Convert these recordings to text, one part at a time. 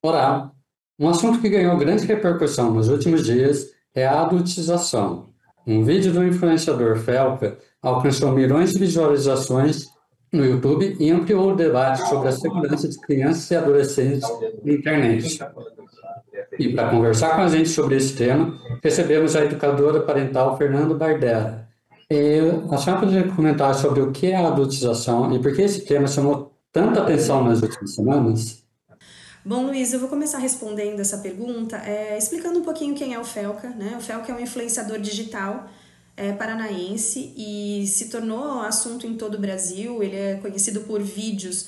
Olá! Um assunto que ganhou grande repercussão nos últimos dias é a adultização. Um vídeo do influenciador Felca alcançou milhões de visualizações no YouTube e ampliou o debate sobre a segurança de crianças e adolescentes na internet. E para conversar com a gente sobre esse tema, recebemos a educadora parental Fernanda Bardella. A senhora poderia comentar sobre o que é a adultização e por que esse tema chamou tanta atenção nas últimas semanas? Bom, Luiz, eu vou começar respondendo essa pergunta, explicando um pouquinho quem é o Felca, né? O Felca é um influenciador digital paranaense e se tornou assunto em todo o Brasil. Ele é conhecido por vídeos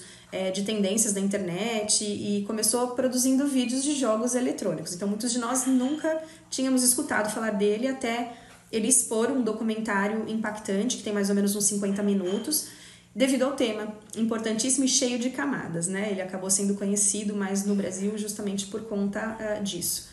de tendências da internet e começou produzindo vídeos de jogos eletrônicos. Então, muitos de nós nunca tínhamos escutado falar dele até ele expor um documentário impactante, que tem mais ou menos uns 50 minutos, devido ao tema importantíssimo e cheio de camadas, né? Ele acabou sendo conhecido mais no Brasil justamente por conta disso.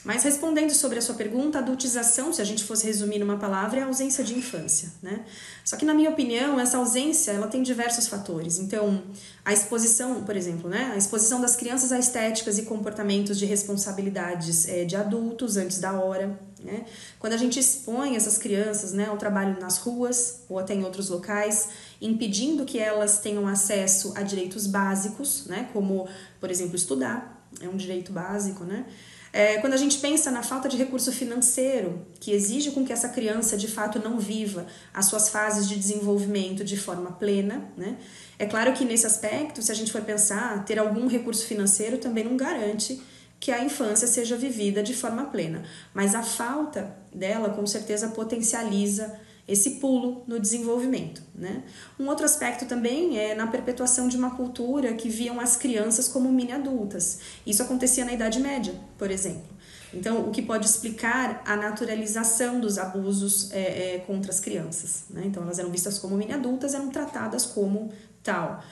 Mas respondendo sobre a sua pergunta, a adultização, se a gente fosse resumir numa palavra, é a ausência de infância, né? Só que na minha opinião, essa ausência, ela tem diversos fatores. Então, a exposição, por exemplo, né? A exposição das crianças a estéticas e comportamentos de responsabilidades de adultos antes da hora, né? Quando a gente expõe essas crianças, né, ao trabalho nas ruas ou até em outros locais, impedindo que elas tenham acesso a direitos básicos, né, como, por exemplo, estudar, é um direito básico, né? Quando a gente pensa na falta de recurso financeiro, que exige com que essa criança de fato não viva as suas fases de desenvolvimento de forma plena, né? É claro que nesse aspecto, se a gente for pensar, ter algum recurso financeiro também não garante que a infância seja vivida de forma plena, mas a falta dela com certeza potencializa esse pulo no desenvolvimento, né? Um outro aspecto também é na perpetuação de uma cultura que viam as crianças como mini adultas. Isso acontecia na Idade Média, por exemplo. Então, o que pode explicar a naturalização dos abusos contra as crianças, né? Então, elas eram vistas como mini adultas, eram tratadas como tal.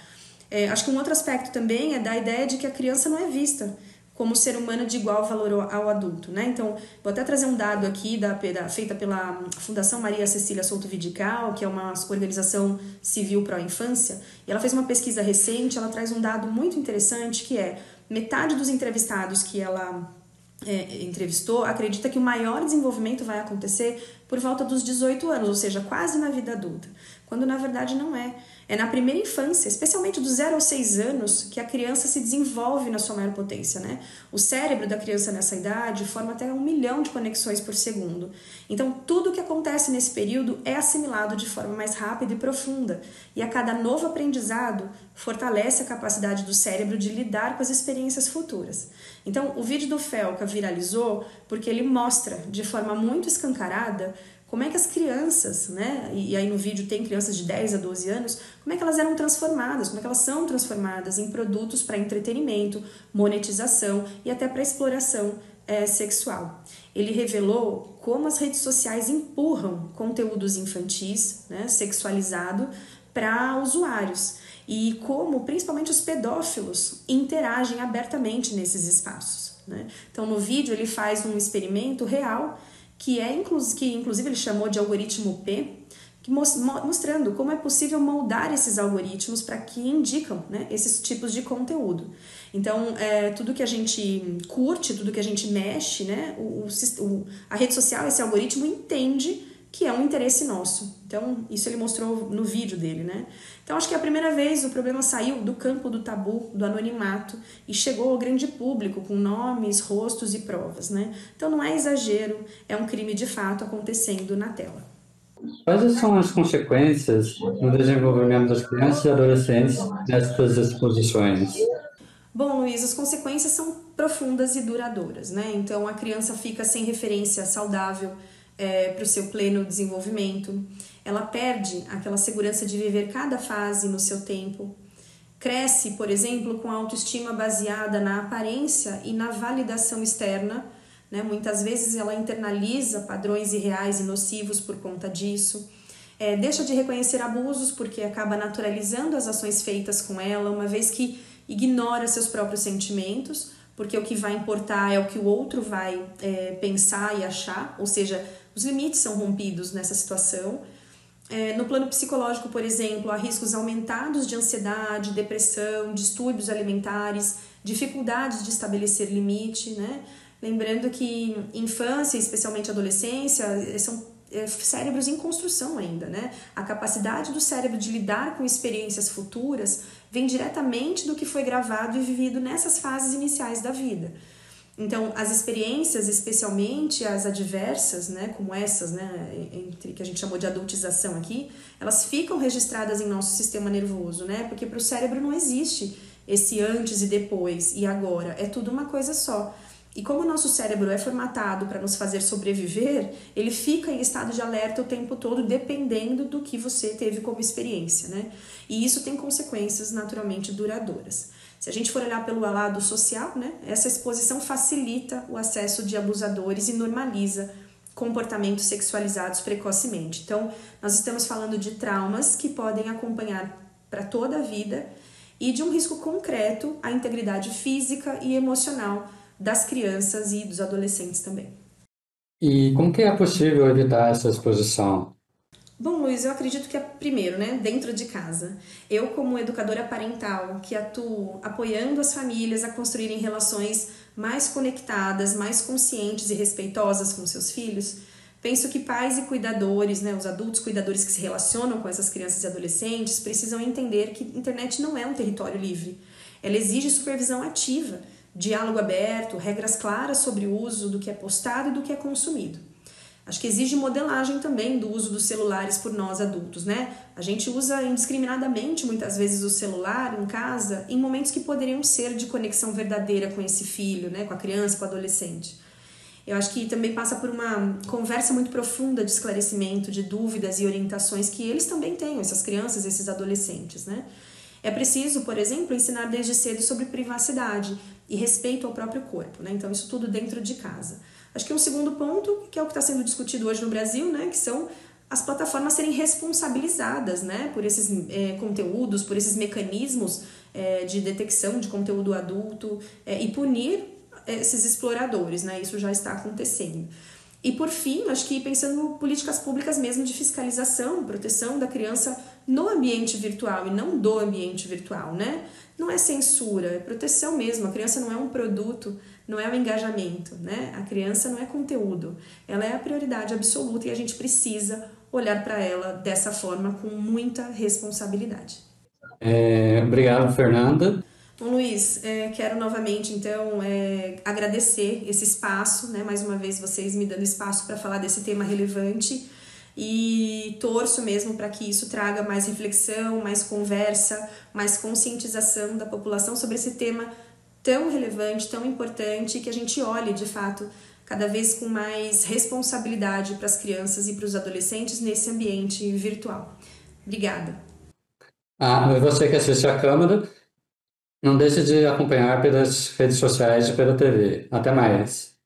Acho que um outro aspecto também é da ideia de que a criança não é vista como ser humano de igual valor ao adulto, né? Então, vou até trazer um dado aqui feita pela Fundação Maria Cecília Souto Vidigal, que é uma organização civil pró-infância, e ela fez uma pesquisa recente, ela traz um dado muito interessante, que é metade dos entrevistados que ela entrevistou acredita que o maior desenvolvimento vai acontecer por volta dos 18 anos, ou seja, quase na vida adulta, quando na verdade não é. É na primeira infância, especialmente dos 0 aos 6 anos, que a criança se desenvolve na sua maior potência, né? O cérebro da criança nessa idade forma até 1 milhão de conexões por segundo. Então, tudo o que acontece nesse período é assimilado de forma mais rápida e profunda. E a cada novo aprendizado, fortalece a capacidade do cérebro de lidar com as experiências futuras. Então, o vídeo do Felca viralizou porque ele mostra de forma muito escancarada como é que as crianças, né, e aí no vídeo tem crianças de 10 a 12 anos, como é que elas eram transformadas, como é que elas são transformadas em produtos para entretenimento, monetização e até para exploração sexual. Ele revelou como as redes sociais empurram conteúdos infantis, né, sexualizado, para usuários e como principalmente os pedófilos interagem abertamente nesses espaços, né? Então no vídeo ele faz um experimento real que inclusive ele chamou de algoritmo P, mostrando como é possível moldar esses algoritmos para que indicam, né, esses tipos de conteúdo. Então, tudo que a gente curte, tudo que a gente mexe, né, a rede social, esse algoritmo entende que é um interesse nosso. Então, isso ele mostrou no vídeo dele, né? Então, acho que a primeira vez o problema saiu do campo do tabu, do anonimato, e chegou ao grande público com nomes, rostos e provas, né? Então, não é exagero, é um crime de fato acontecendo na tela. Quais são as consequências no desenvolvimento das crianças e adolescentes nestas exposições? Bom, Luiz, as consequências são profundas e duradouras, né? Então, a criança fica sem referência saudável para o seu pleno desenvolvimento, ela perde aquela segurança de viver cada fase no seu tempo, cresce, por exemplo, com a autoestima baseada na aparência e na validação externa, né? Muitas vezes ela internaliza padrões irreais e nocivos por conta disso, deixa de reconhecer abusos porque acaba naturalizando as ações feitas com ela, uma vez que ignora seus próprios sentimentos, porque o que vai importar é o que o outro vai pensar e achar, ou seja, os limites são rompidos nessa situação. No plano psicológico, por exemplo, há riscos aumentados de ansiedade, depressão, distúrbios alimentares, dificuldade de estabelecer limite, né? Lembrando que infância, especialmente adolescência, são cérebros em construção ainda, né? A capacidade do cérebro de lidar com experiências futuras vem diretamente do que foi gravado e vivido nessas fases iniciais da vida. Então, as experiências, especialmente as adversas, né, como essas, né, que a gente chamou de adultização aqui, elas ficam registradas em nosso sistema nervoso, né? Porque para o cérebro não existe esse antes e depois e agora, é tudo uma coisa só. E como o nosso cérebro é formatado para nos fazer sobreviver, ele fica em estado de alerta o tempo todo, dependendo do que você teve como experiência, né? E isso tem consequências naturalmente duradouras. Se a gente for olhar pelo lado social, né, essa exposição facilita o acesso de abusadores e normaliza comportamentos sexualizados precocemente. Então, nós estamos falando de traumas que podem acompanhar para toda a vida e de um risco concreto à integridade física e emocional das crianças e dos adolescentes também. E como que é possível evitar essa exposição? Bom, Luiz, eu acredito que é primeiro, né, dentro de casa. Eu, como educadora parental, que atuo apoiando as famílias a construírem relações mais conectadas, mais conscientes e respeitosas com seus filhos, penso que pais e cuidadores, né, os adultos cuidadores que se relacionam com essas crianças e adolescentes, precisam entender que a internet não é um território livre. Ela exige supervisão ativa, diálogo aberto, regras claras sobre o uso do que é postado e do que é consumido. Acho que exige modelagem também do uso dos celulares por nós adultos, né? A gente usa indiscriminadamente muitas vezes o celular em casa em momentos que poderiam ser de conexão verdadeira com esse filho, né? Com a criança, com o adolescente. Eu acho que também passa por uma conversa muito profunda de esclarecimento, de dúvidas e orientações que eles também têm, essas crianças, esses adolescentes, né? É preciso, por exemplo, ensinar desde cedo sobre privacidade e respeito ao próprio corpo, né? Então, isso tudo dentro de casa. Acho que um segundo ponto, que é o que está sendo discutido hoje no Brasil, né, que são as plataformas serem responsabilizadas, né, por esses conteúdos, por esses mecanismos de detecção de conteúdo adulto e punir esses exploradores, né, isso já está acontecendo. E por fim, acho que pensando em políticas públicas mesmo de fiscalização, proteção da criança no ambiente virtual e não do ambiente virtual, né? Não é censura, é proteção mesmo. A criança não é um produto, não é um engajamento, né? A criança não é conteúdo, ela é a prioridade absoluta e a gente precisa olhar para ela dessa forma com muita responsabilidade. Obrigado, Fernanda. Bom, Luiz, quero novamente, então, agradecer esse espaço, né? Mais uma vez, vocês me dando espaço para falar desse tema relevante e torço mesmo para que isso traga mais reflexão, mais conversa, mais conscientização da população sobre esse tema tão relevante, tão importante, que a gente olhe, de fato, cada vez com mais responsabilidade para as crianças e para os adolescentes nesse ambiente virtual. Obrigada. E você que assiste à Câmara, não deixe de acompanhar pelas redes sociais e pela TV. Até mais.